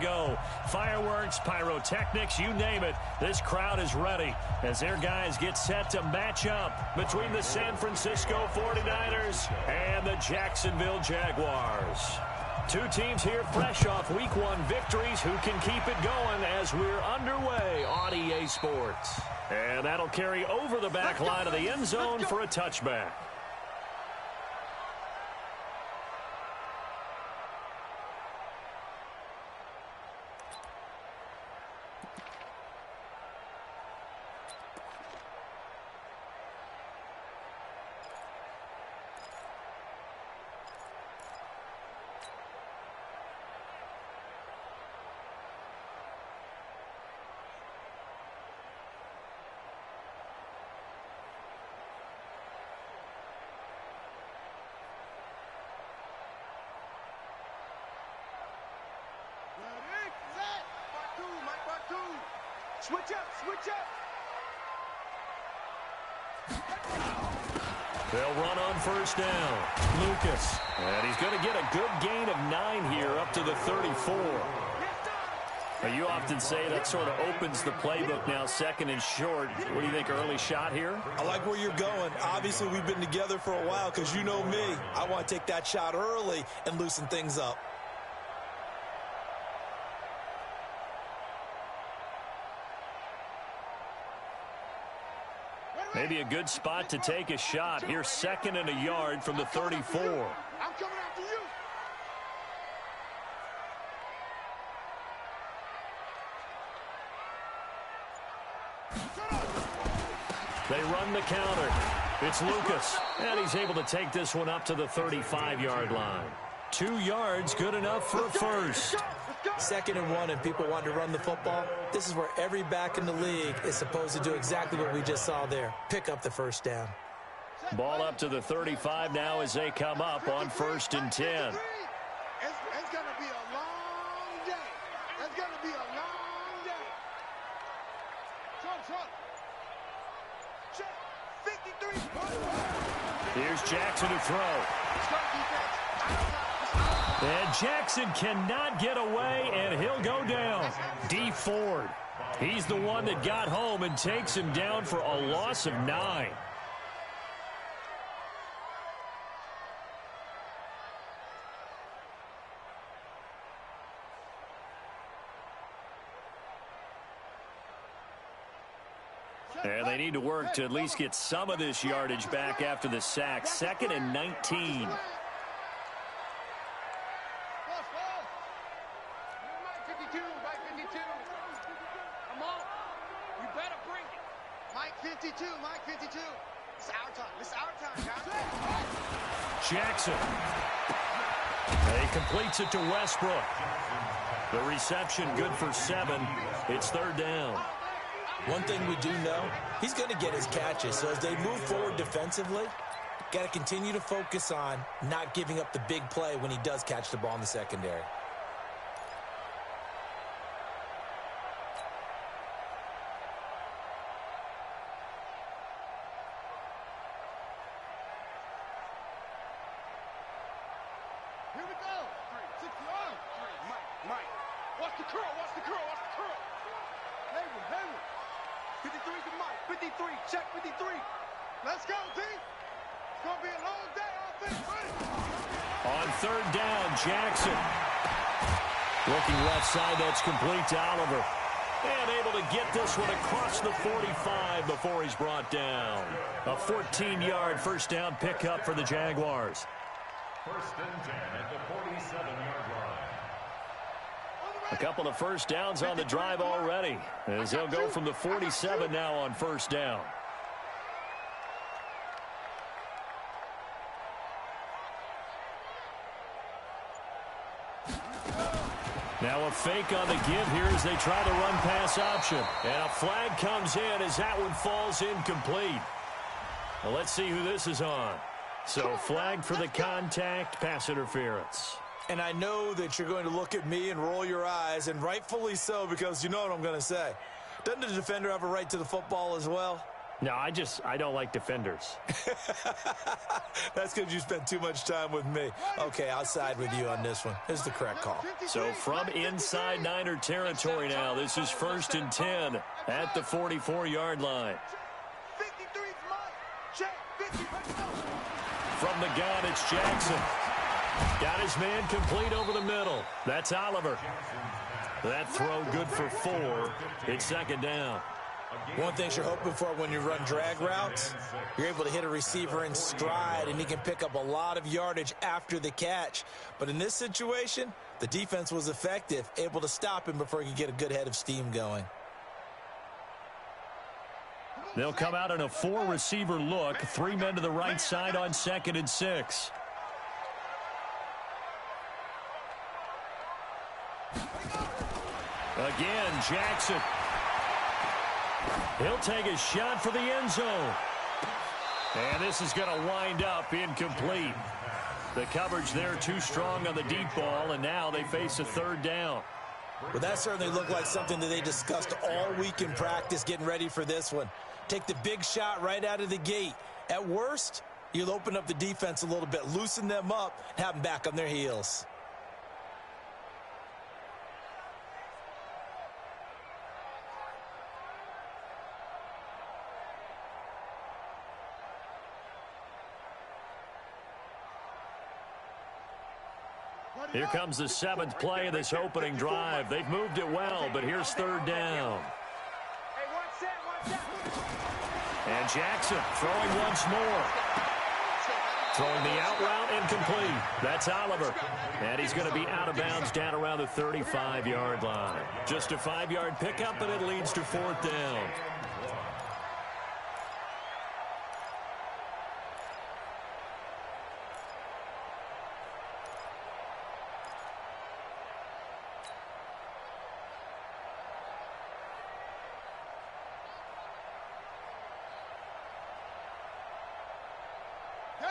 go. Fireworks, pyrotechnics, you name it. This crowd is ready as their guys get set to match up between the San Francisco 49ers and the Jacksonville Jaguars. Two teams here fresh off Week 1 victories who can keep it going as we're underway on EA Sports. And that'll carry over the back line of the end zone for a touchback. Switch up, switch up. They'll run on first down. Lucas. And he's going to get a good gain of 9 here up to the 34. Now, you often say that sort of opens the playbook now, second and short. What do you think, early shot here? I like where you're going. Obviously, we've been together for a while because you know me. I want to take that shot early and loosen things up. Maybe a good spot to take a shot. Here's 2nd and a yard from the 34. I'm coming after you. They run the counter. It's Lucas. And he's able to take this one up to the 35-yard line. 2 yards, good enough for a first. 2nd and 1 and people want to run the football. This is where every back in the league is supposed to do exactly what we just saw there. Pick up the first down. Ball up to the 35 now as they come up on 1st and 10. It's going to be a long day. It's going to be a long day. Check. 53. Here's Jackson to throw. And Jackson cannot get away, and he'll go down. D. Ford. He's the one that got home and takes him down for a loss of 9. And they need to work to at least get some of this yardage back after the sack. 2nd and 19. Mike 52. It's our time. It's our time, guys. Jackson. He completes it to Westbrook. The reception good for 7. It's 3rd down. One thing we do know, he's going to get his catches. So as they move forward defensively, got to continue to focus on not giving up the big play when he does catch the ball in the secondary. Let's go, D. It's going to be a long day. On 3rd down, Jackson. Looking left side, that's complete to Oliver. And able to get this one across the 45 before he's brought down. A 14-yard first down pickup for the Jaguars. 1st and 10 at the 47-yard line. A couple of first downs on the drive already, as they'll go from the 47 now on 1st down. Now a fake on the give here as they try the run-pass option. And a flag comes in as that one falls incomplete. Well, let's see who this is on. So flag for the contact, pass interference. And I know that you're going to look at me and roll your eyes, and rightfully so, because you know what I'm going to say. Doesn't the defender have a right to the football as well? No, I don't like defenders. That's because you spent too much time with me. Okay, I'll side with you on this one. Here's the correct call. So from inside Niner territory now, this is 1st and 10 at the 44-yard line. From the gun, it's Jackson. Got his man complete over the middle. That's Oliver. That throw good for 4. It's 2nd down. One thing you're hoping for when you run drag routes, you're able to hit a receiver in stride, and he can pick up a lot of yardage after the catch. But in this situation, the defense was effective, able to stop him before he could get a good head of steam going. They'll come out in a 4-receiver look. 3 men to the right side on 2nd and 6. Again, Jackson. He'll take a shot for the end zone. And this is going to wind up incomplete. The coverage there too strong on the deep ball, and now they face a 3rd down. Well, that certainly looked like something that they discussed all week in practice getting ready for this one. Take the big shot right out of the gate. At worst, you'll open up the defense a little bit, loosen them up, and have them back on their heels. Here comes the 7th play of this opening drive. They've moved it well, but here's 3rd down. And Jackson throwing once more. Throwing the out route incomplete. That's Oliver. And he's going to be out of bounds down around the 35-yard line. Just a 5-yard pickup, and it leads to 4th down.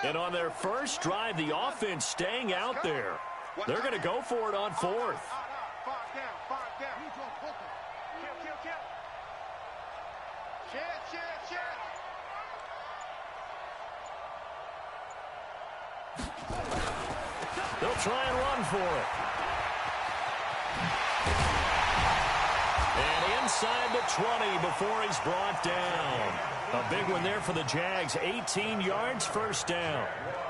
And on their first drive, the offense staying out there. They're going to go for it on 4th. They'll try and run for it. And inside the 20 before he's brought down. A big one there for the Jags. 18 yards, 1st down.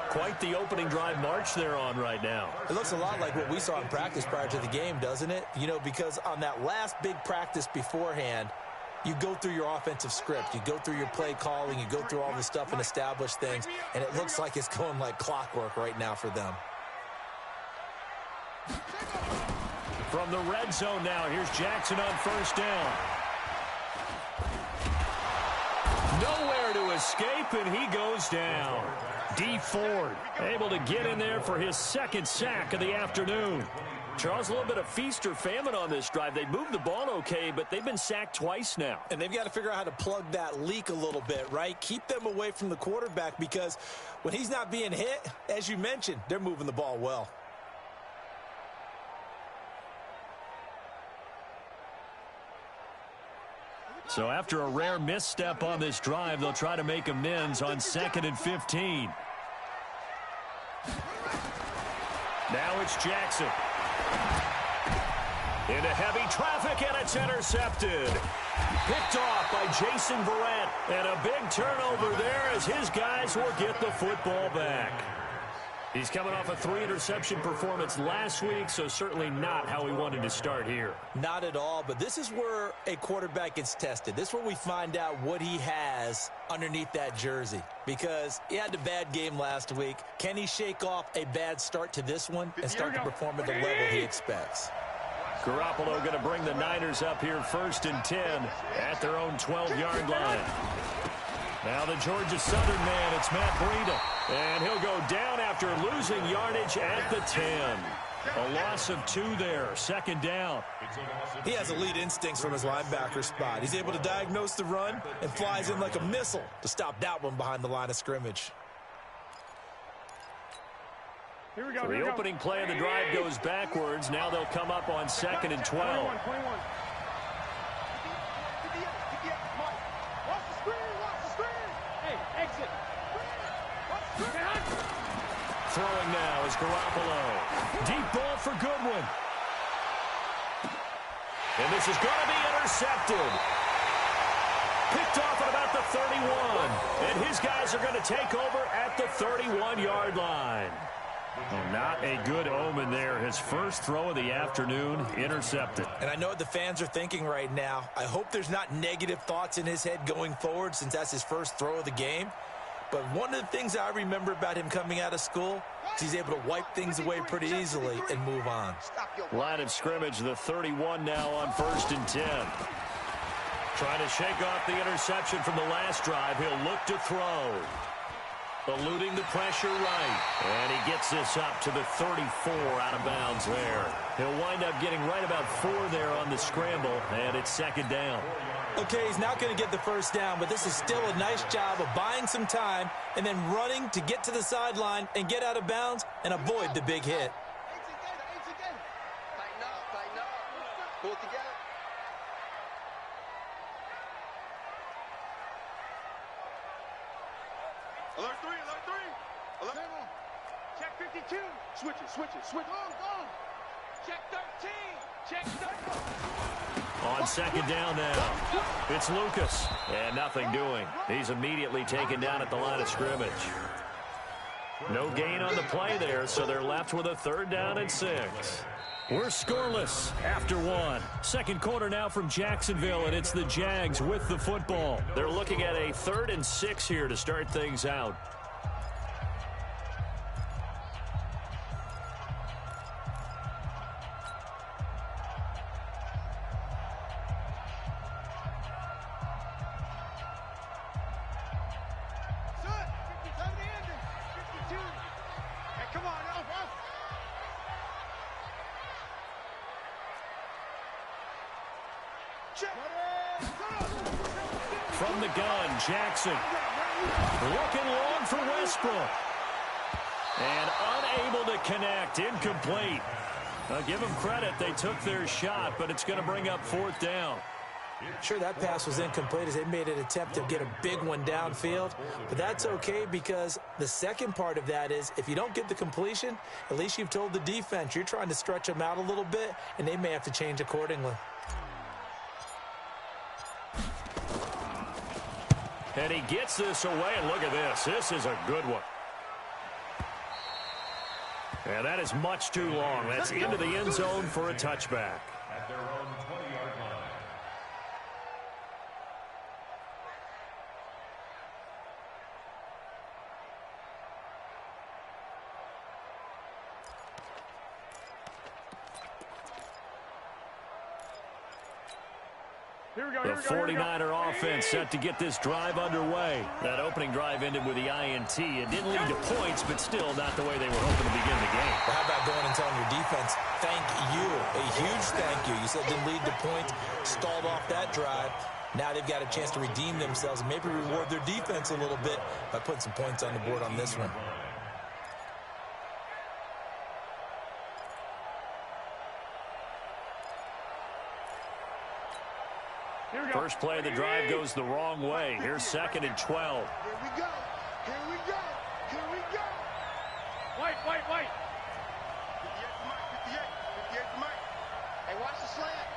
Quite the opening drive march they're on right now. It looks a lot like what we saw in practice prior to the game, doesn't it? You know, because on that last big practice beforehand, you go through your offensive script. You go through your play calling. You go through all the stuff and establish things. And it looks like it's going like clockwork right now for them. From the red zone now, here's Jackson on 1st down. Nowhere to escape, and he goes down. D. Ford able to get in there for his 2nd sack of the afternoon. Charles, a little bit of feast or famine on this drive. They moved the ball okay, but they've been sacked twice now. And they've got to figure out how to plug that leak a little bit, right? Keep them away from the quarterback, because when he's not being hit, as you mentioned, they're moving the ball well. So after a rare misstep on this drive, they'll try to make amends on 2nd and 15. Now it's Jackson. Into heavy traffic, and it's intercepted. Picked off by Jason Verrett. And a big turnover there as his guys will get the football back. He's coming off a 3-interception performance last week, so certainly not how he wanted to start here. Not at all, but this is where a quarterback gets tested. This is where we find out what he has underneath that jersey, because he had a bad game last week. Can he shake off a bad start to this one and start to perform at the level he expects? Garoppolo going to bring the Niners up here 1st and 10 at their own 12-yard line. Now the Georgia Southern man, it's Matt Breida. And he'll go down after losing yardage at the 10. A loss of 2 there, 2nd down. He has elite instincts from his linebacker spot. He's able to diagnose the run and flies in like a missile to stop that one behind the line of scrimmage. Here we go. So the opening play of the drive goes backwards. Now they'll come up on 2nd and 12. 21. Exit. Throwing now is Garoppolo. Deep ball for Goodwin. And this is going to be intercepted. Picked off at about the 31. And his guys are going to take over at the 31-yard line. Well, not a good omen there. His first throw of the afternoon intercepted. And I know what the fans are thinking right now. I hope there's not negative thoughts in his head going forward since that's his first throw of the game. But one of the things I remember about him coming out of school is he's able to wipe things away pretty easily and move on. Line of scrimmage, the 31 now on 1st and 10. Trying to shake off the interception from the last drive. He'll look to throw. Eluding the pressure right. And he gets this up to the 34 out of bounds there. He'll wind up getting right about 4 there on the scramble, and it's 2nd down. Okay, he's not going to get the first down, but this is still a nice job of buying some time and then running to get to the sideline and get out of bounds and avoid the big hit. Tighten up. Pull it together. Alert 3. Alert. Check 52. Switch it. Go. Check 13. Check 13. On 2nd down now, it's Lucas, and nothing doing. He's immediately taken down at the line of scrimmage. No gain on the play there, so they're left with a 3rd down and 6. We're scoreless after 1. Second quarter now from Jacksonville, and it's the Jags with the football. They're looking at a 3rd and 6 here to start things out. From the gun, Jackson. Looking long for Westbrook. And unable to connect. Incomplete. I'll give them credit. They took their shot, but it's going to bring up 4th down. Sure, that pass was incomplete as they made an attempt to get a big one downfield. But that's okay because the second part of that is if you don't get the completion, at least you've told the defense you're trying to stretch them out a little bit, and they may have to change accordingly. And he gets this away, and look at this. This is a good one. And that is much too long. That's into the end zone for a touchback. At their own 20-yard line. The 49er offense set to get this drive underway. That opening drive ended with the INT. It didn't lead to points, but still not the way they were hoping to begin the game. Well, how about going and telling your defense, thank you, a huge thank you. You said it didn't lead to points, stalled off that drive. Now they've got a chance to redeem themselves and maybe reward their defense a little bit by putting some points on the board on this one. First play of the drive goes the wrong way. Here's 2nd and 12. Here we go. White. 58 to Mike. Hey, watch the slant.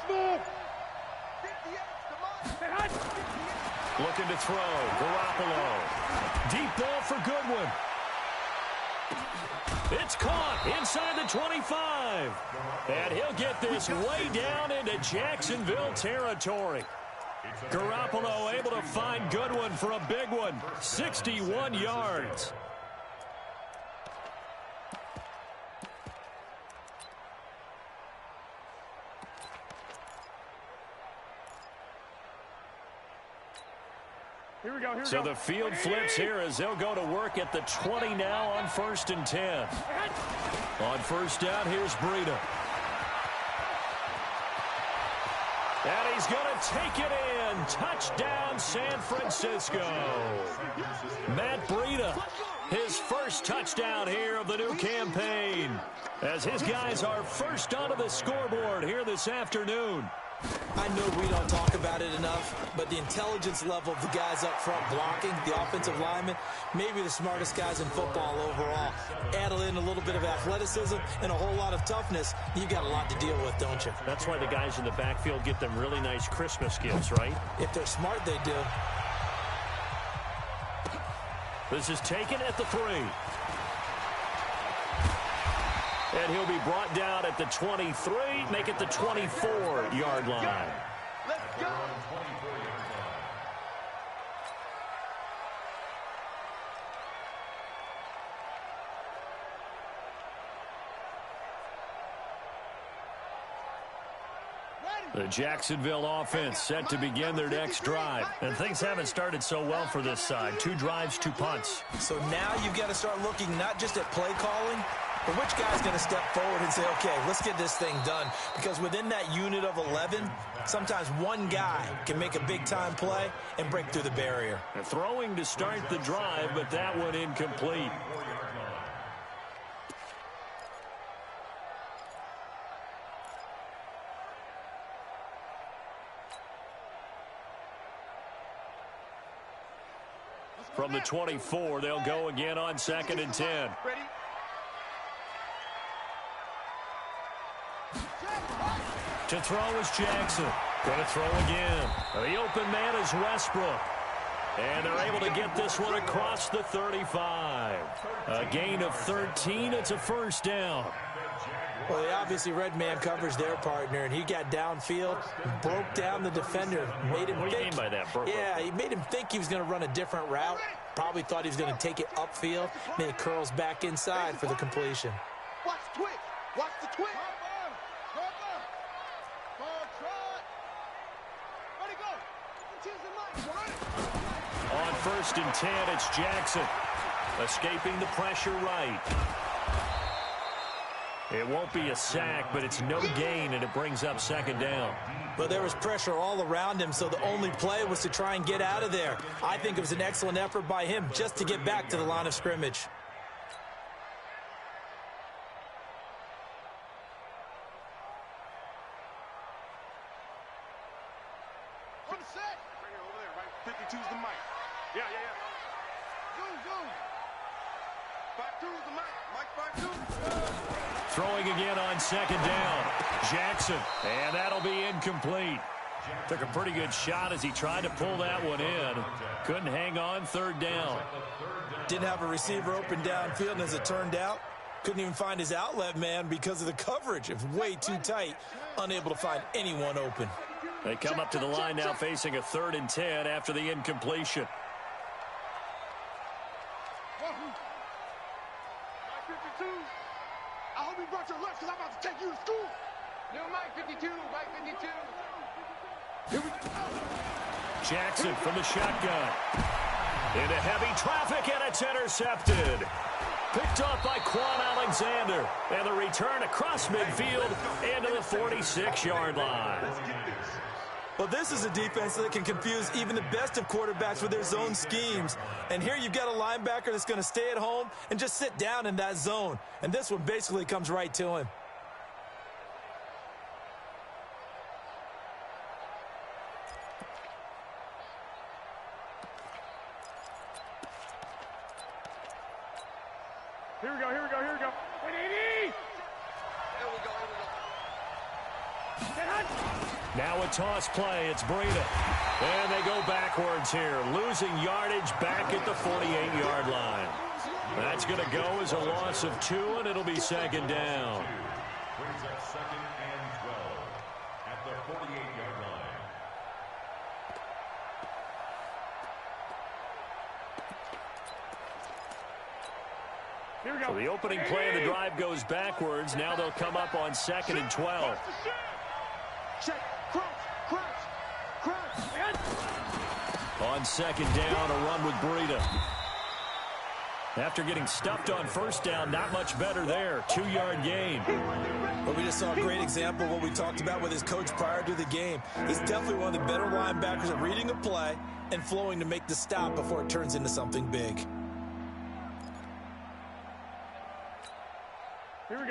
Smooth. 58 to Mike. Looking to throw. Garoppolo. Deep ball for Goodwin. It's caught inside the 25. And he'll get this way down into Jacksonville territory. Garoppolo able to find Goodwin for a big one. 61 yards. So the field flips here as they'll go to work at the 20 now on 1st and 10. On 1st down, here's Breida. And he's going to take it in. Touchdown, San Francisco. Matt Breida, his first touchdown here of the new campaign, as his guys are first onto the scoreboard here this afternoon. I know we don't talk about it enough, but the intelligence level of the guys up front blocking, the offensive linemen, maybe the smartest guys in football overall. Add in a little bit of athleticism and a whole lot of toughness, you've got a lot to deal with, don't you? That's why the guys in the backfield get them really nice Christmas gifts, right? If they're smart, they do. This is taken at the 3. And he'll be brought down at the 23, make it the 24-yard line. Let's go. The Jacksonville offense set to begin their next drive. And things haven't started so well for this side. 2 drives, 2 punts. So now you've got to start looking not just at play calling, but which guy's going to step forward and say, okay, let's get this thing done. Because within that unit of 11, sometimes one guy can make a big-time play and break through the barrier. And throwing to start the drive, but that one incomplete. From the 24, they'll go again on 2nd and 10. Ready? To throw is Jackson. Going to throw again. The open man is Westbrook. And they're able to get this one across the 35. A gain of 13. It's a first down. Well, they obviously read man coverage their partner, and he got downfield, broke down the defender, made him What do you mean by that? Yeah, he made him think he was going to run a different route. Probably thought he was going to take it upfield. Then it curls back inside for the completion. Watch the twitch. Watch the twitch. On 1st and 10, it's Jackson. Escaping the pressure right. It won't be a sack, but it's no gain, and it brings up 2nd down. But there was pressure all around him, so the only play was to try and get out of there. I think it was an excellent effort by him just to get back to the line of scrimmage. On the set. Right here, over there, right? 52's the mic. Yeah. Zoom. 52's the mic. Mike 52. Throwing again on 2nd down. Jackson, and that'll be incomplete. Took a pretty good shot as he tried to pull that one in. Couldn't hang on, 3rd down. Didn't have a receiver open downfield, and as it turned out, couldn't even find his outlet man because of the coverage. It was way too tight, unable to find anyone open. They come up to the line now facing a 3rd and 10 after the incompletion. Mike 52. I hope you brought your lunch because I'm about to take you to school. No, Mike 52. Mike 52. Here we go. Jackson from the shotgun. Into heavy traffic, and it's intercepted. Picked off by Quan Alexander. And the return across midfield into the 46-yard line. Well, this is a defense that can confuse even the best of quarterbacks with their zone schemes. And here you've got a linebacker that's going to stay at home and just sit down in that zone. And this one basically comes right to him. Here we go. 180. Here we go. Now a toss play. It's Breida. And they go backwards here. Losing yardage back at the 48-yard line. That's going to go as a loss of 2, and it'll be 2nd down. Brings up 2nd and 12 at the 48-yard line. Here we go. So the opening play of the drive goes backwards. Now they'll come up on 2nd and 12. Check. Crouch. On 2nd down, a run with Breida. After getting stuffed on 1st down, not much better there. 2-yard gain. But we just saw a great example of what we talked about with his coach prior to the game. He's definitely one of the better linebackers at reading a play and flowing to make the stop before it turns into something big.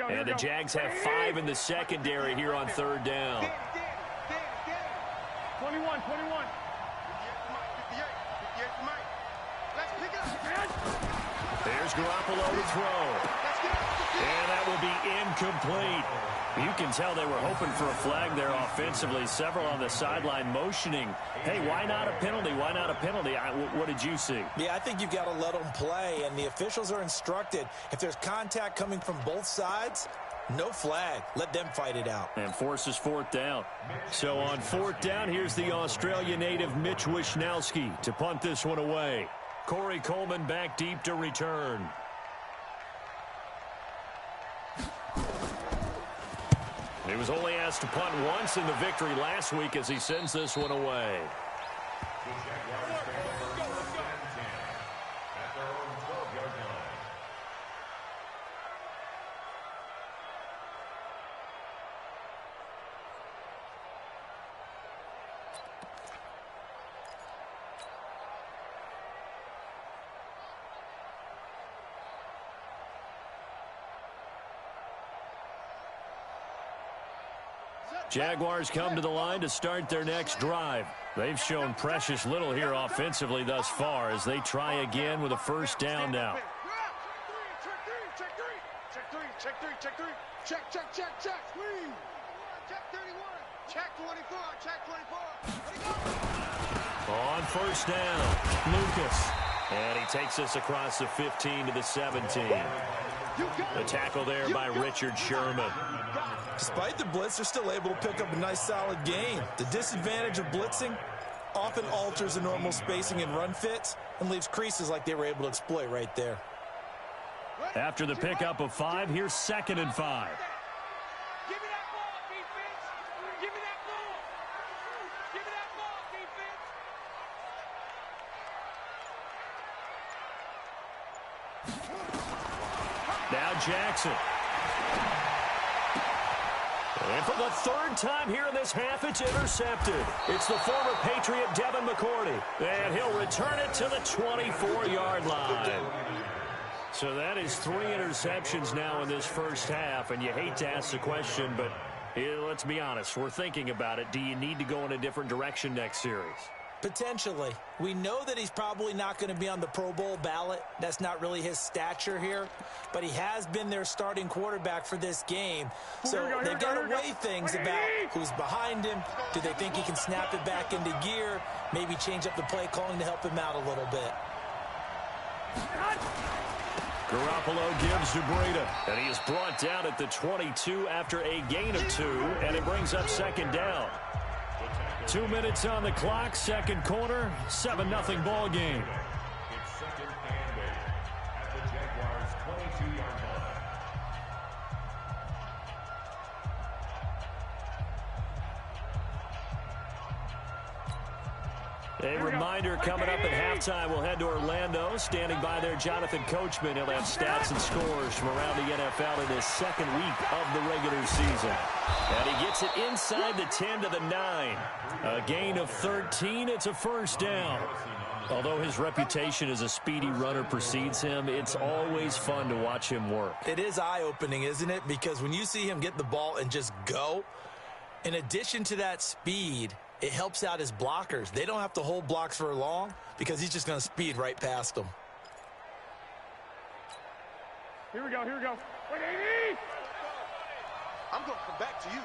And the Jags have 5 in the secondary here on 3rd down. 21, 21. 58 to Mike. Let's pick it up. There's Garoppolo to throw. And that will be incomplete. You can tell they were hoping for a flag there offensively. Several on the sideline motioning, hey, why not a penalty? Why not a penalty? What did you see? Yeah, I think you've got to let them play, and the officials are instructed, if there's contact coming from both sides, no flag. Let them fight it out. And forces fourth down. So on fourth down, here's the Australia native Mitch Wishnowsky to punt this one away. Corey Coleman back deep to return. He was only asked to punt once in the victory last week as he sends this one away. Jaguars come to the line to start their next drive. They've shown precious little here offensively thus far as they try again with a first down now. Check, please. Check 31. Check 24. Check 24. On first down, Lucas. And he takes us across the 15 to the 17. The tackle there by Richard Sherman. Despite the blitz, they're still able to pick up a nice solid gain. The disadvantage of blitzing often alters the normal spacing and run fits and leaves creases like they were able to exploit right there. After the pickup of 5, here's 2nd and 5. Give me that ball, defense. Give me that ball. Give me that ball, defense. Now Jackson. And for the third time here in this half, it's intercepted. It's the former Patriot Devin McCourty. And he'll return it to the 24-yard line. So that is 3 interceptions now in this first half. And you hate to ask the question, but let's be honest. We're thinking about it. Do you need to go in a different direction next series? Potentially. We know that he's probably not going to be on the Pro Bowl ballot. That's not really his stature here. But he has been their starting quarterback for this game. So they've got to weigh things about who's behind him. Do they think he can snap it back into gear? Maybe change up the play calling to help him out a little bit. Garoppolo gives to Breida. And he is brought down at the 22 after a gain of 2. And it brings up 2nd down. 2 minutes on the clock, second quarter, 7-0 ball game. It's 2nd and 8 at the Jaguars' 22-yard line. A reminder coming up at halftime, we'll head to Orlando. Standing by there, Jonathan Coachman. He'll have stats and scores from around the NFL in his 2nd week of the regular season. And he gets it inside the 10 to the 9. A gain of 13. It's a first down. Although his reputation as a speedy runner precedes him, it's always fun to watch him work. It is eye-opening, isn't it? Because when you see him get the ball and just go, in addition to that speed, it helps out his blockers. They don't have to hold blocks for long because he's just going to speed right past them. Here we go. Wait, 80! I'm going to come back to you.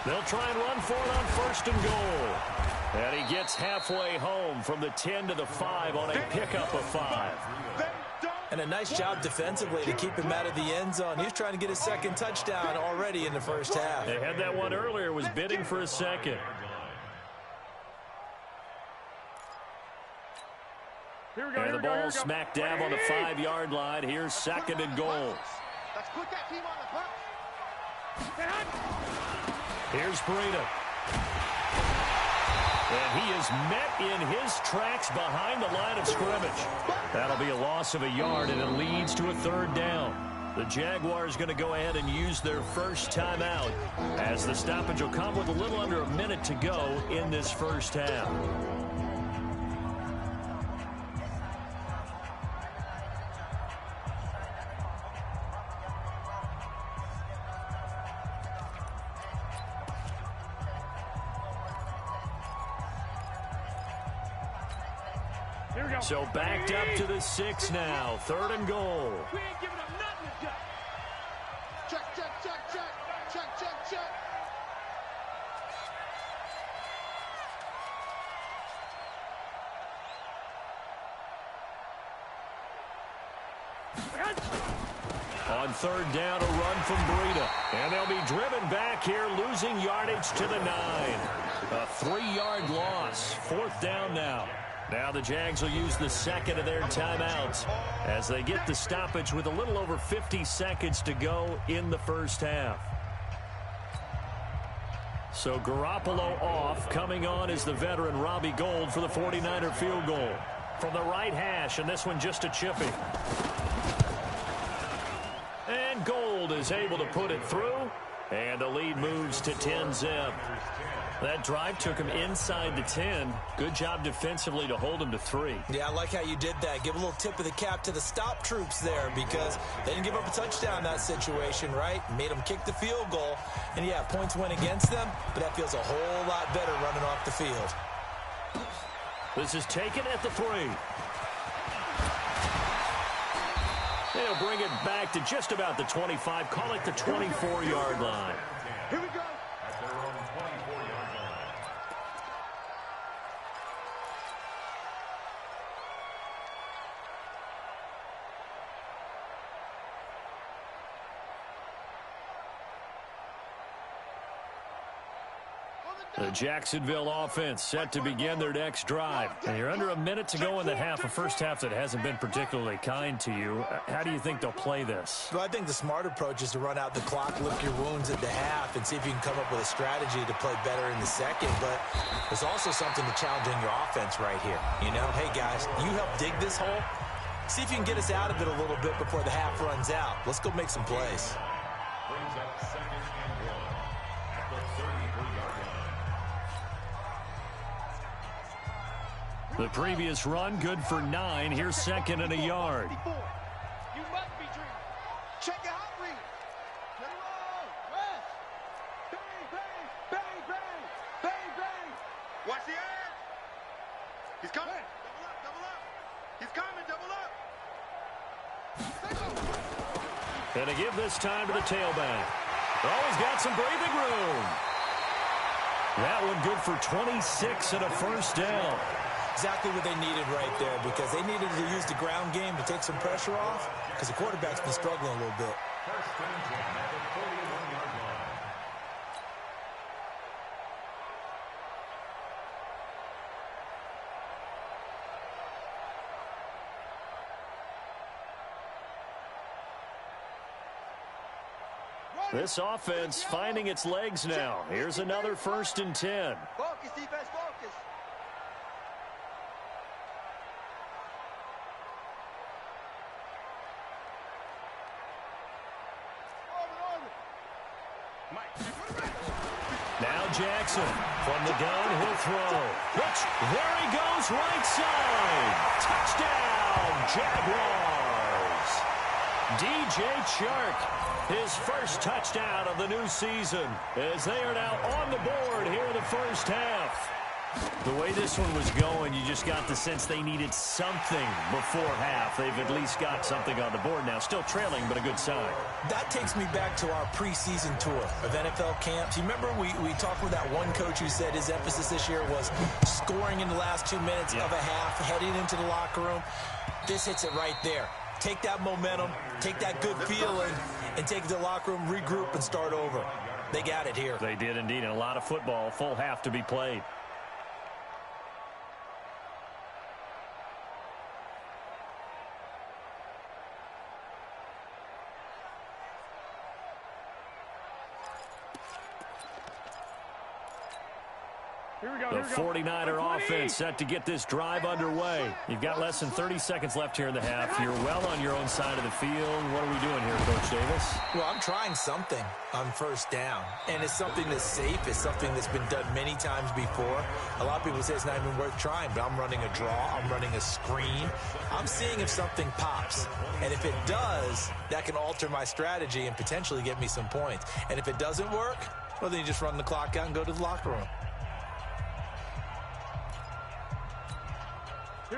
They'll try and run for it on 1st and goal. And he gets halfway home from the 10 to the 5 on a pickup of 5. And a nice job defensively to keep him out of the end zone. He was trying to get his 2nd touchdown already in the first half. They had that one earlier, was bidding for a 2nd. And the ball smack dab on the 5-yard line. Here's 2nd and goal. Let's put that team on the punch. Here's Breida. And he is met in his tracks behind the line of scrimmage. That'll be a loss of a yard, and it leads to a 3rd down. The Jaguars going to go ahead and use their first timeout as the stoppage will come with a little under a minute to go in this first half. So backed up to the 6 now. 3rd and goal. We ain't giving up nothing to Jack. Check, check, check, check. Check, check, check. On 3rd down, a run from Breida. And they'll be driven back here, losing yardage to the 9. A 3-yard loss. 4th down now. Now the Jags will use the 2nd of their timeouts as they get the stoppage with a little over 50 seconds to go in the first half. So Garoppolo off. Coming on is the veteran Robbie Gould for the 49er field goal. From the right hash, and this one just a chippy. And Gould is able to put it through, and the lead moves to 10-zip. That drive took him inside the 10. Good job defensively to hold him to 3. Yeah, I like how you did that. Give a little tip of the cap to the stop troops there because they didn't give up a touchdown in that situation, right? Made them kick the field goal. And, yeah, points went against them, but that feels a whole lot better running off the field. This is taken at the 3. They'll bring it back to just about the 25. Call it the 24-yard line. Here we go. At their own 24-yard line. The Jacksonville offense set to begin their next drive. And you're under a minute to go in the half, a first half that hasn't been particularly kind to you. How do you think they'll play this? Well, I think the smart approach is to run out the clock, lick your wounds at the half, and see if you can come up with a strategy to play better in the second. But there's also something to challenge in your offense right here. You know, hey, guys, you help dig this hole. See if you can get us out of it a little bit before the half runs out. Let's go make some plays. Brings up 2nd and 1 at the 33-yard line. The previous run, good for 9. Here's 2nd and a yard. You must be dreaming. Check your hot read. Let it roll. West. Bang, bang, bang, bang, bang, bang. Watch the edge. He's coming. Double up, double up. He's coming, double up. And to give this time to the tailback. Oh, he's got some breathing room. That one good for 26 and a first down. Exactly what they needed right there because they needed to use the ground game to take some pressure off because the quarterback's been struggling a little bit. First and 10 at the 41-yard line. This offense finding its legs now. Here's another 1st and 10. Focus, defense, focus. Now Jackson from the gun, he'll throw. Which, there he goes, right side. Touchdown, Jaguars. DJ Chark, his first touchdown of the new season, as they are now on the board here in the first half. The way this one was going, you just got the sense they needed something before half. They've at least got something on the board now. Still trailing, but a good sign. That takes me back to our preseason tour of NFL camps. You remember we talked with that one coach who said his emphasis this year was scoring in the last 2 minutes of a half, heading into the locker room. This hits it right there. Take that momentum, take that good feeling, and take it to the locker room, regroup, and start over. They got it here. They did indeed, and a lot of football, full half to be played. The 49er offense set to get this drive underway. You've got less than 30 seconds left here in the half. You're well on your own side of the field. What are we doing here, Coach Davis? Well, I'm trying something on first down, and it's something that's safe. It's something that's been done many times before. A lot of people say it's not even worth trying, but I'm running a draw. I'm running a screen. I'm seeing if something pops, and if it does, that can alter my strategy and potentially get me some points. And if it doesn't work, well, then you just run the clock out and go to the locker room.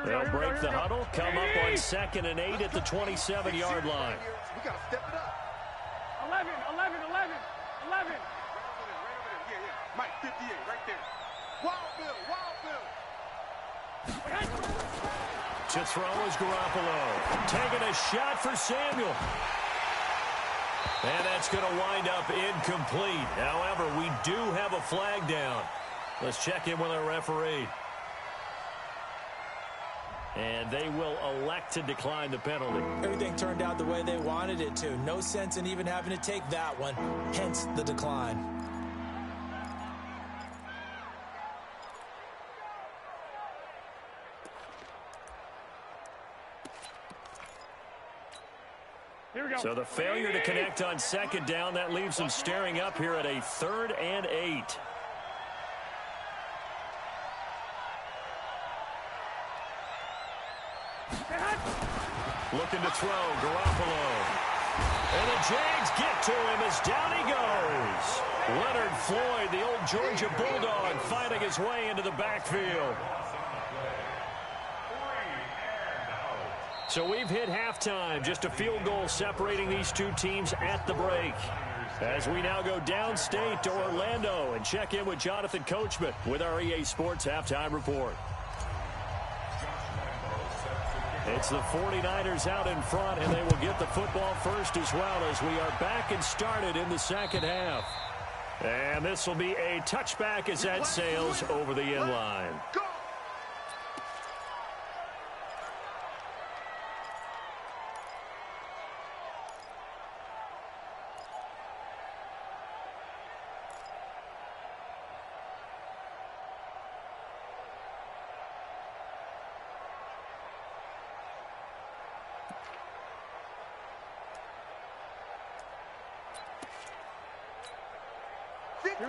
They'll break the huddle, come up on 2nd and 8 at the 27-yard line. We got to step it up. 11. Right over there. Yeah. Mike, 58, right there. Wild Bill. To throw is Garoppolo. Taking a shot for Samuel. And that's going to wind up incomplete. However, we do have a flag down. Let's check in with our referee. And they will elect to decline the penalty. Everything turned out the way they wanted it to. No sense in even having to take that one. Hence the decline. Here we go. So the failure to connect on 2nd down, that leaves them staring up here at a 3rd and 8. Looking to throw, Garoppolo. And the Jags get to him as down he goes. Leonard Floyd, the old Georgia Bulldog, fighting his way into the backfield. So we've hit halftime, just a field goal separating these two teams at the break. As we now go downstate to Orlando and check in with Jonathan Coachman with our EA Sports Halftime Report. It's the 49ers out in front, and they will get the football first as well as we are back and started in the second half. And this will be a touchback as that sails over the end line.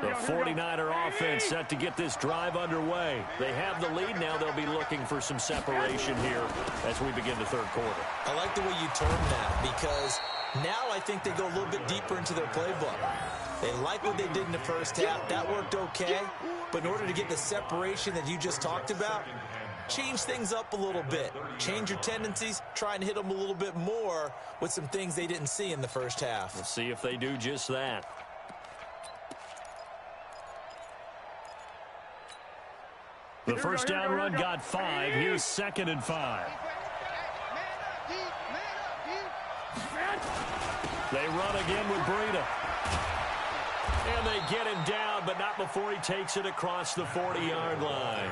The 49er offense set to get this drive underway. They have the lead now. They'll be looking for some separation here as we begin the third quarter. I like the way you term that because now I think they go a little bit deeper into their playbook. They like what they did in the first half. That worked okay. But in order to get the separation that you just talked about, change things up a little bit. Change your tendencies. Try and hit them a little bit more with some things they didn't see in the first half. We'll see if they do just that. The first down run got 5. Here's 2nd and 5. They run again with Breida. And they get him down, but not before he takes it across the 40-yard line.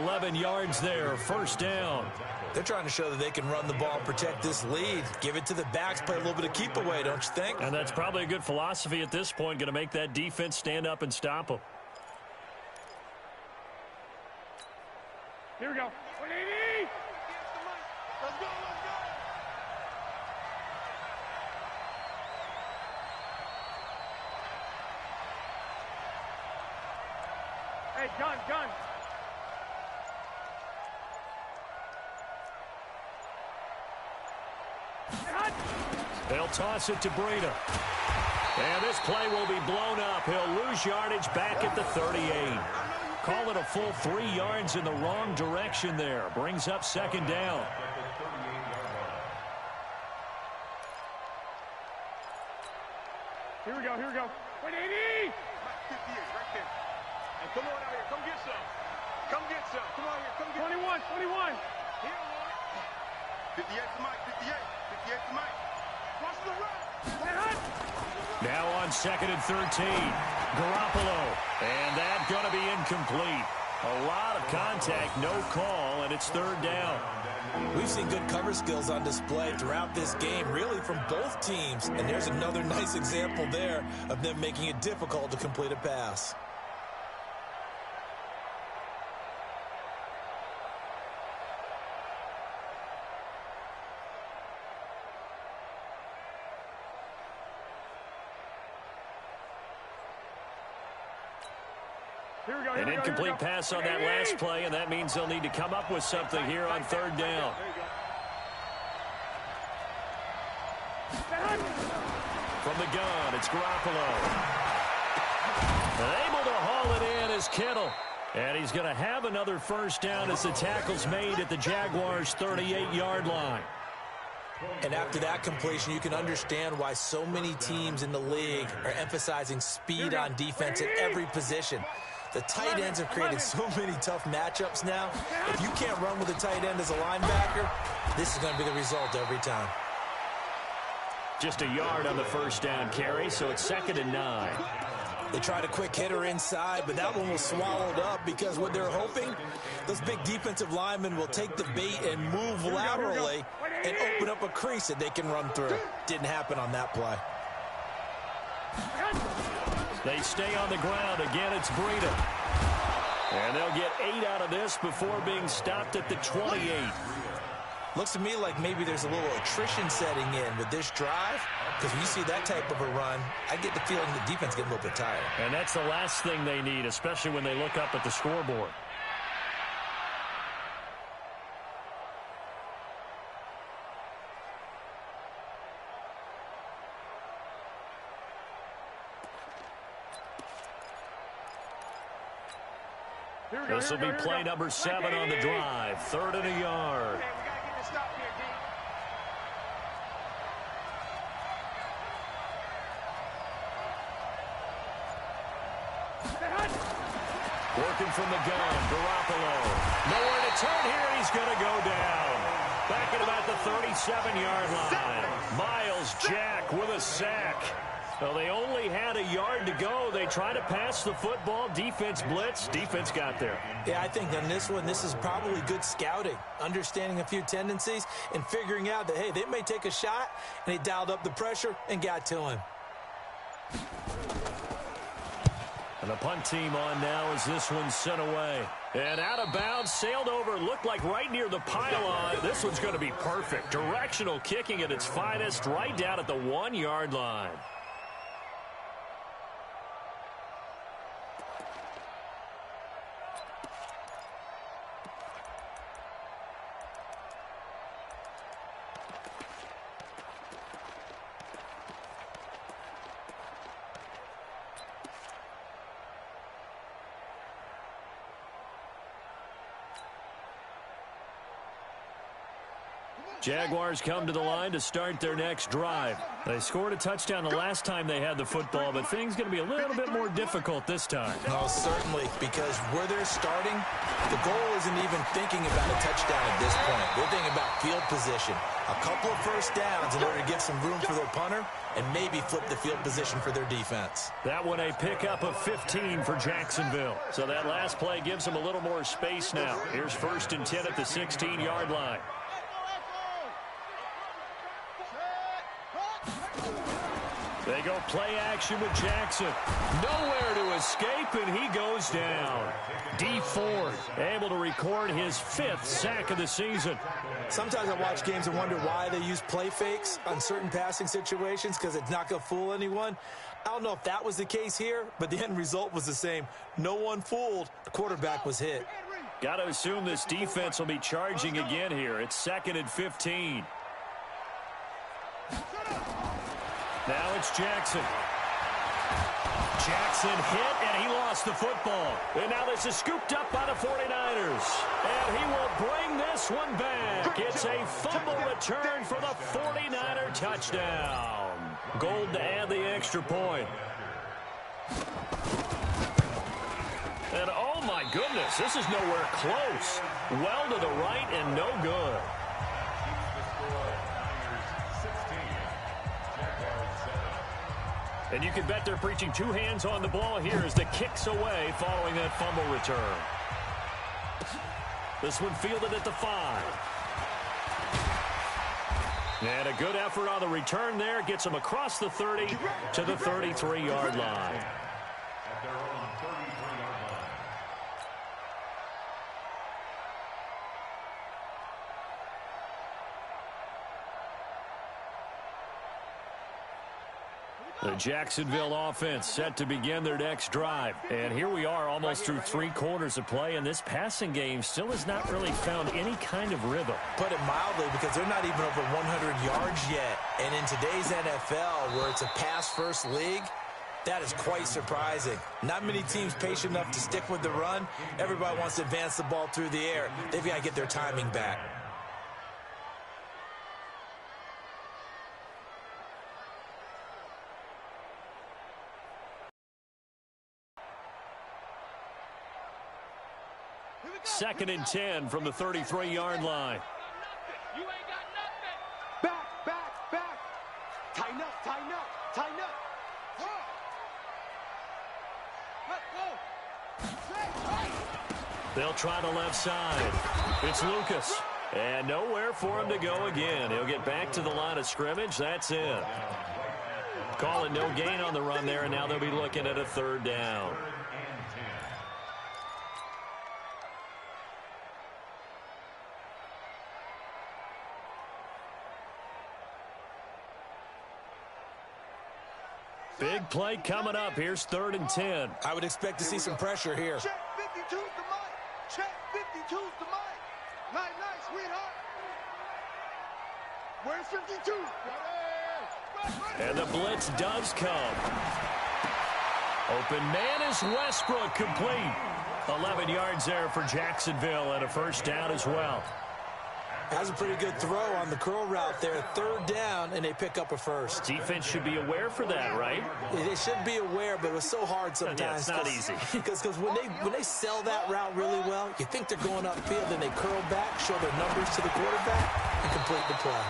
11 yards there, first down. They're trying to show that they can run the ball and protect this lead. Give it to the backs, play a little bit of keep away, don't you think? And that's probably a good philosophy at this point, going to make that defense stand up and stop them. Here we go. 180. Let's go. Hey, gun. They'll toss it to Breida. And this play will be blown up. He'll lose yardage back at the 38. Call it a full 3 yards in the wrong direction there. Brings up 2nd down. Here we go. 180. 58 right there. And come on out here. Come get some. Come on here. Come get 21. Here, 58 to Mike. 58 to Mike. Watch the run. Now on 2nd and 13. Garoppolo. And that's going to be incomplete. A lot of contact, no call, and it's 3rd down. We've seen good cover skills on display throughout this game, really from both teams. And there's another nice example there of them making it difficult to complete a pass. An incomplete pass on that last play, and that means they'll need to come up with something here on 3rd down. From the gun, it's Garoppolo. And able to haul it in is Kittle. And he's going to have another first down as the tackle's made at the Jaguars' 38-yard line. And after that completion, you can understand why so many teams in the league are emphasizing speed on defense at every position. The tight ends have created so many tough matchups now. If you can't run with a tight end as a linebacker, this is going to be the result every time. Just a yard on the first down carry, so it's 2nd and 9. They tried a quick hitter inside, but that one was swallowed up because what they're hoping, those big defensive linemen will take the bait and move laterally and open up a crease that they can run through. Didn't happen on that play. They stay on the ground. Again, it's Breida. And they'll get 8 out of this before being stopped at the 28. Looks to me like maybe there's a little attrition setting in with this drive, because when you see that type of a run, I get the feeling the defense getting a little bit tired. And that's the last thing they need, especially when they look up at the scoreboard. This will be play number 7 on the drive. 3rd and a yard. Okay, we got to get this stop here, D. Working from the gun, Garoppolo. Nowhere to turn here, and he's going to go down. Back at about the 37-yard line. Miles Jack with a sack. Well, they only had a yard to go. They tried to pass the football. Defense blitz. Defense got there. Yeah, I think on this one, this is probably good scouting, understanding a few tendencies, and figuring out that, hey, they may take a shot, and he dialed up the pressure and got to him. And the punt team on now as this one's sent away. And out of bounds, sailed over, looked like right near the pylon. This one's going to be perfect. Directional kicking at its finest, right down at the 1-yard line. Jaguars come to the line to start their next drive. They scored a touchdown the last time they had the football, but things going to be a little bit more difficult this time. Oh, certainly, because where they're starting, the goal isn't even thinking about a touchdown at this point. They're thinking about field position. A couple of first downs in order to get some room for their punter and maybe flip the field position for their defense. That one a pickup of 15 for Jacksonville. So that last play gives them a little more space now. Here's 1st and 10 at the 16-yard line. They go play action with Jackson. Nowhere to escape, and he goes down. D Ford able to record his 5th sack of the season. Sometimes I watch games and wonder why they use play fakes on certain passing situations, because it's not going to fool anyone. I don't know if that was the case here, but the end result was the same. No one fooled. The quarterback was hit. Got to assume this defense will be charging again here. It's 2nd and 15. Now it's Jackson. Jackson hit, and he lost the football. And now this is scooped up by the 49ers. And he will bring this one back. It's a fumble return for the 49er touchdown. Gold to add the extra point. And oh my goodness, this is nowhere close. Well to the right and no good. And you can bet they're preaching 2 hands on the ball here as the kick's away following that fumble return. This one fielded at the 5. And a good effort on the return there. Gets them across the 30 to the 33-yard line. The Jacksonville offense set to begin their next drive. And here we are almost through 3 quarters of play, and this passing game still has not really found any kind of rhythm. Put it mildly, because they're not even over 100 yards yet. And in today's NFL, where it's a pass-first league, That is quite surprising. Not many teams patient enough to stick with the run. Everybody wants to advance the ball through the air. They've got to get their timing back. Second and 10 from the 33-yard line. You ain't got nothing. Back. Tighten up. They'll try the left side. It's Lucas. And nowhere for him to go again. He'll get back to the line of scrimmage. That's it. Call it no gain on the run there, and now they'll be looking at a third down. Big play coming up. Here's 3rd and 10. I would expect to see some pressure here. Check 52's the mic. Check 52's the mic. Night, sweetheart. Where's 52? And the blitz does come. Open man is Westbrook, complete. 11 yards there for Jacksonville and a first down as well. Has a pretty good throw on the curl route there. 3rd down, and they pick up a first. Defense should be aware for that, right? They should be aware, but it was so hard sometimes. Yeah, it's not easy. Because when they sell that route really well, you think they're going upfield, then they curl back, show their numbers to the quarterback, and complete the play.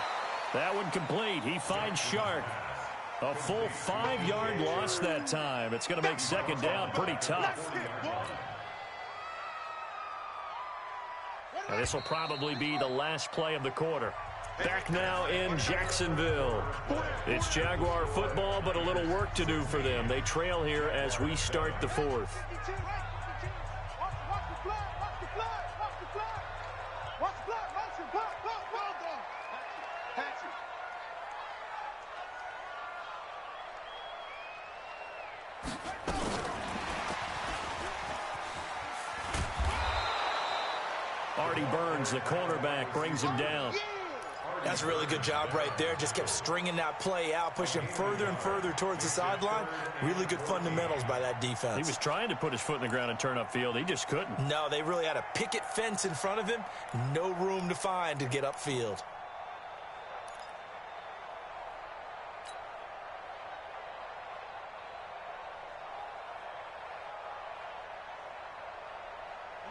That one complete. He finds Shark. A full 5-yard loss that time. It's going to make second down pretty tough. And this will probably be the last play of the quarter. Back now in Jacksonville. It's Jaguar football, but a little work to do for them. They trail here as we start the 4th. Burns, the cornerback, brings him down. That's a really good job right there. Just kept stringing that play out, pushing him further and further towards the sideline. Really good fundamentals by that defense. He was trying to put his foot in the ground and turn upfield. He just couldn't. No, they really had a picket fence in front of him. No room to find to get upfield.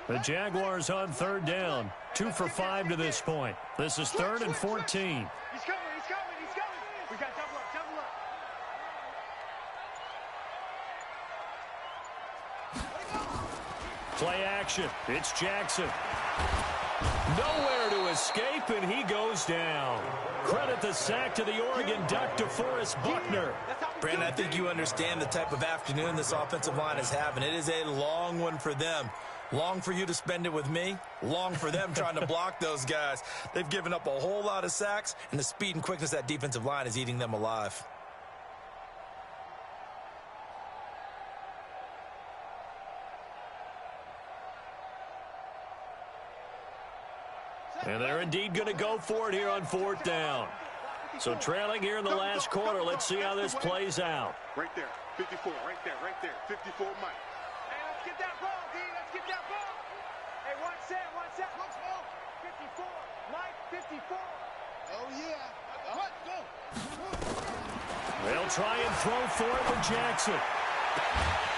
The Jaguars on 3rd down. 2 for 5 to this point. This is 3rd and 14. He's coming. We got double up. Play action. It's Jackson. Nowhere to escape, and he goes down. Credit the sack to the Oregon Duck, DeForest Buckner. Brandon, I think you understand the type of afternoon this offensive line is having. It is a long one for them. Long for you to spend it with me. Long for them trying to block those guys. They've given up a whole lot of sacks, and the speed and quickness of that defensive line is eating them alive. And they're indeed going to go for it here on 4th down. So trailing here in the last quarter. Let's see how this plays out. Right there. 54. Right there. 54 Mike. Hey, let's get that ball, D. Let's get that ball. Hey, one set. Let's go. 54. Mike, 54. Oh, yeah. Let's go. They'll try and throw for it with Jackson.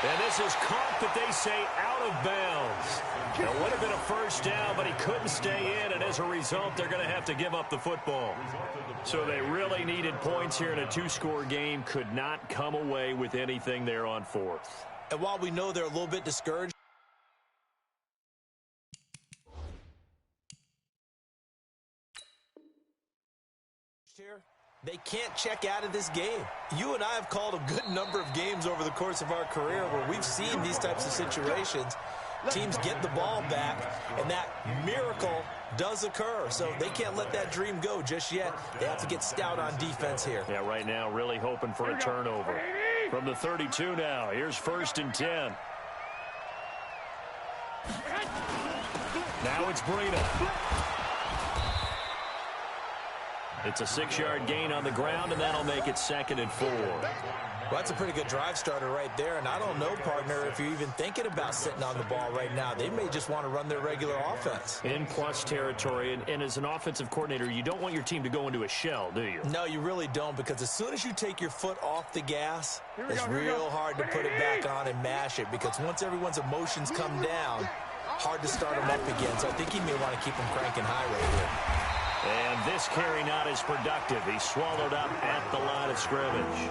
And this is caught, but they say out of bounds. It would have been a first down, but he couldn't stay in, and as a result, they're going to have to give up the football. So they really needed points here in a 2-score game. Could not come away with anything there on 4th. And while we know they're a little bit discouraged here, they can't check out of this game. You and I have called a good number of games over the course of our career where we've seen these types of situations. Teams get the ball back, and that miracle does occur. So they can't let that dream go just yet. They have to get stout on defense here. Yeah, right now really hoping for a turnover. From the 32 now, here's 1st and 10. Now it's Breida. It's a 6-yard gain on the ground, and that'll make it 2nd and 4. Well, that's a pretty good drive starter right there, and I don't know, partner, if you're even thinking about sitting on the ball right now. They may just want to run their regular offense. In plus territory, and as an offensive coordinator, you don't want your team to go into a shell, do you? No, you really don't, because as soon as you take your foot off the gas, it's real hard to put it back on and mash it, because once everyone's emotions come down, hard to start them up again. So I think he may want to keep them cranking high right here. And this carry not as productive. He's swallowed up at the line of scrimmage.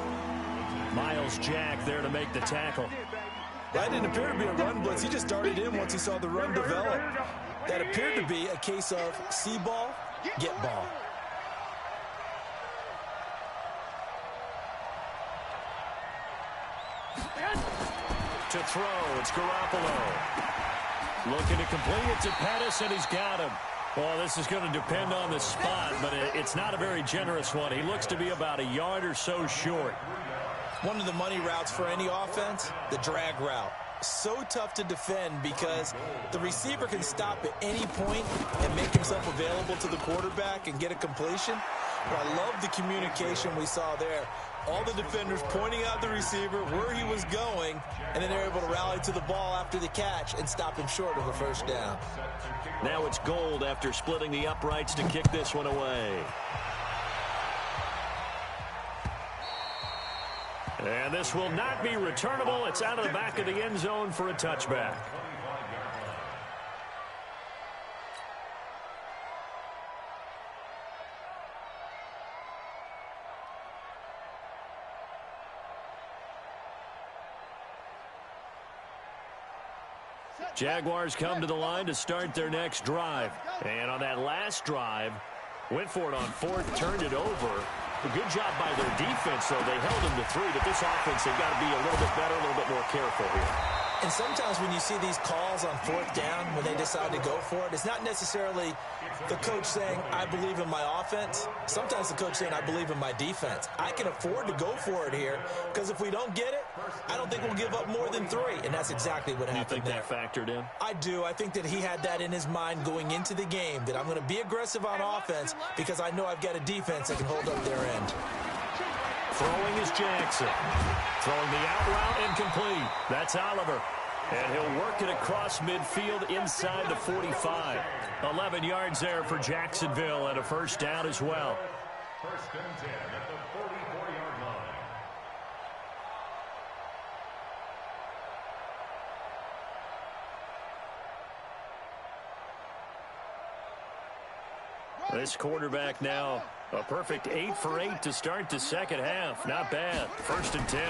Miles Jack there to make the tackle. That didn't appear to be a run blitz. He just darted in once he saw the run develop. That appeared to be a case of see ball, get ball. To throw, it's Garoppolo. Looking to complete it to Pettis, and he's got him. Well, this is going to depend on the spot, but it's not a very generous one. He looks to be about a yard or so short. One of the money routes for any offense, the drag route. So tough to defend because the receiver can stop at any point and make himself available to the quarterback and get a completion. But I love the communication we saw there. All the defenders pointing out the receiver, where he was going, and then they're able to rally to the ball after the catch and stop him short of a first down. Now it's Gold after splitting the uprights to kick this one away. And this will not be returnable. It's out of the back of the end zone for a touchback. Jaguars come to the line to start their next drive. And on that last drive, went for it on 4th, turned it over. A good job by their defense, though. They held them to 3, but this offense, they've got to be a little bit better, a little bit more careful here. And sometimes when you see these calls on 4th down, when they decide to go for it, it's not necessarily the coach saying, I believe in my offense. Sometimes the coach saying, I believe in my defense. I can afford to go for it here because if we don't get it, I don't think we'll give up more than 3. And that's exactly what happened there. You think that factored in? I do. I think that he had that in his mind going into the game, that I'm going to be aggressive on offense because I know I've got a defense that can hold up their end. Throwing is Jackson. Throwing the out route incomplete. That's Oliver. And he'll work it across midfield inside the 45. 11 yards there for Jacksonville and a first down as well. 1st and 10 at the 44-yard line. This quarterback now a perfect 8 for 8 to start the second half. Not bad. 1st and 10.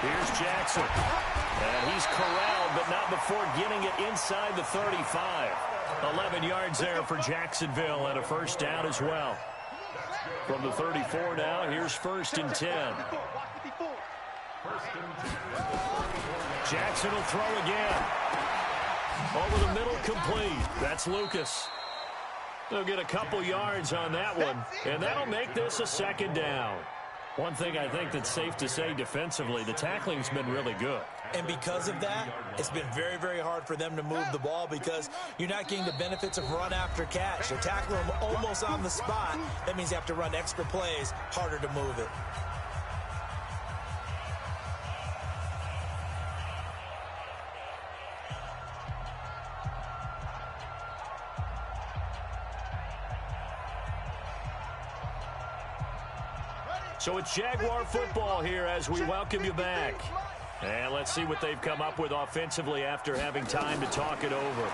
Here's Jackson. And he's corralled, but not before getting it inside the 35. 11 yards there for Jacksonville and a first down as well. From the 34 now, here's 1st and 10. Jackson will throw again. Over the middle, complete. That's Lucas. They'll get a couple yards on that one, and that'll make this a 2nd down. One thing I think that's safe to say defensively, the tackling's been really good. And because of that, it's been very, very hard for them to move the ball because you're not getting the benefits of run after catch. They're tackling them almost on the spot. That means you have to run extra plays, harder to move it. So it's Jaguar football here as we welcome you back. And let's see what they've come up with offensively after having time to talk it over.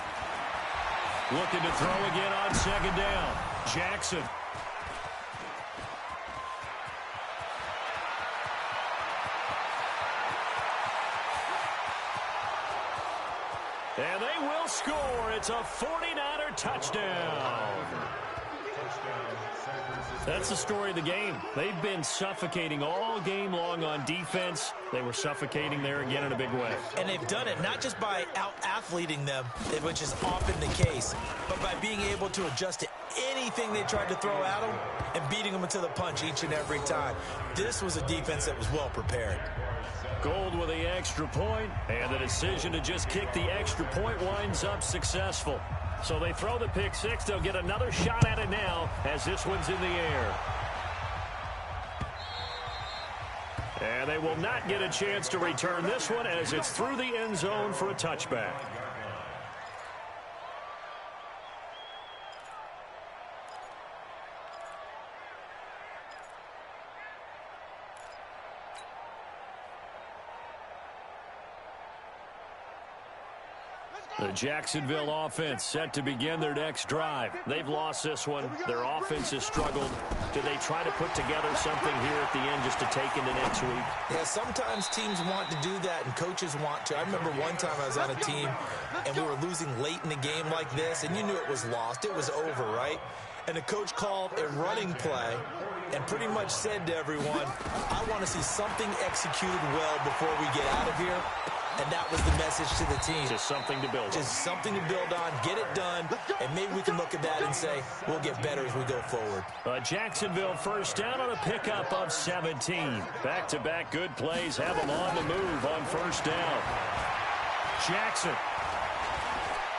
Looking to throw again on 2nd down. Jackson. And they will score. It's a 49er touchdown. That's the story of the game. They've been suffocating all game long on defense. They were suffocating there again in a big way. And they've done it not just by out-athleting them, which is often the case, but by being able to adjust to anything they tried to throw at them and beating them into the punch each and every time. This was a defense that was well prepared. Gold with the extra point, and the decision to just kick the extra point winds up successful. So they throw the pick six. They'll get another shot at it now as this one's in the air. And they will not get a chance to return this one as it's through the end zone for a touchback. The Jacksonville offense set to begin their next drive. They've lost this one. Their offense has struggled. Do they try to put together something here at the end just to take into next week? Yeah, sometimes teams want to do that and coaches want to. I remember one time I was on a team and we were losing late in the game like this, and you knew it was lost. It was over, right? And the coach called a running play and pretty much said to everyone, I want to see something executed well before we get out of here. And that was the message to the team. Just something to build on. Just something to build on, get it done, and maybe we can look at that and say, we'll get better as we go forward. Jacksonville first down on a pickup of 17. Back-to-back good plays have them on the move on first down. Jackson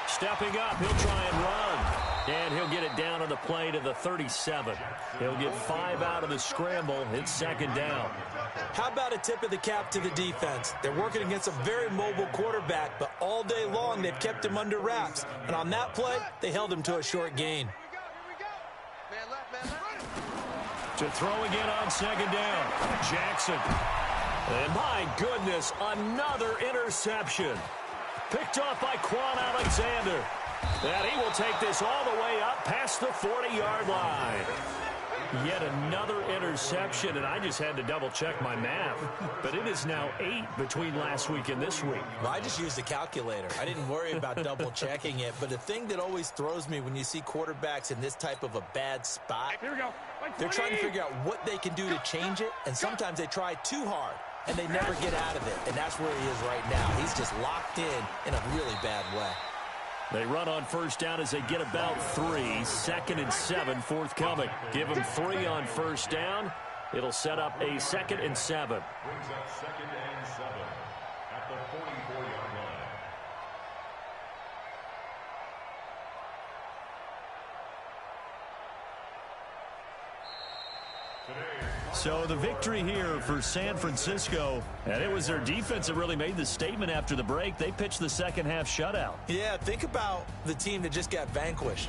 stepping up. He'll try and run. And he'll get it down on the play to the 37. He'll get 5 out of the scramble. It's second down. How about a tip of the cap to the defense? They're working against a very mobile quarterback, but all day long they've kept him under wraps. And on that play, they held him to a short gain. To throw again on second down. Jackson. And my goodness, another interception. Picked off by Quan Alexander. And he will take this all the way up past the 40-yard line. Yet another interception, and I just had to double-check my math. But it is now 8 between last week and this week. Well, I just used a calculator. I didn't worry about double-checking it. But the thing that always throws me when you see quarterbacks in this type of a bad spot, Here we go. they're trying to figure out what they can do to change it, and sometimes they try too hard, and they never get out of it. And that's where he is right now. He's just locked in a really bad way. They run on first down as they get about 3. 2nd and 7 forthcoming. Give them 3 on first down. It'll set up a 2nd and 7. Brings up 2nd and 7 at the 44-yard line. So the victory here for San Francisco, and it was their defense that really made the statement after the break. They pitched the second half shutout. Yeah, think about the team that just got vanquished.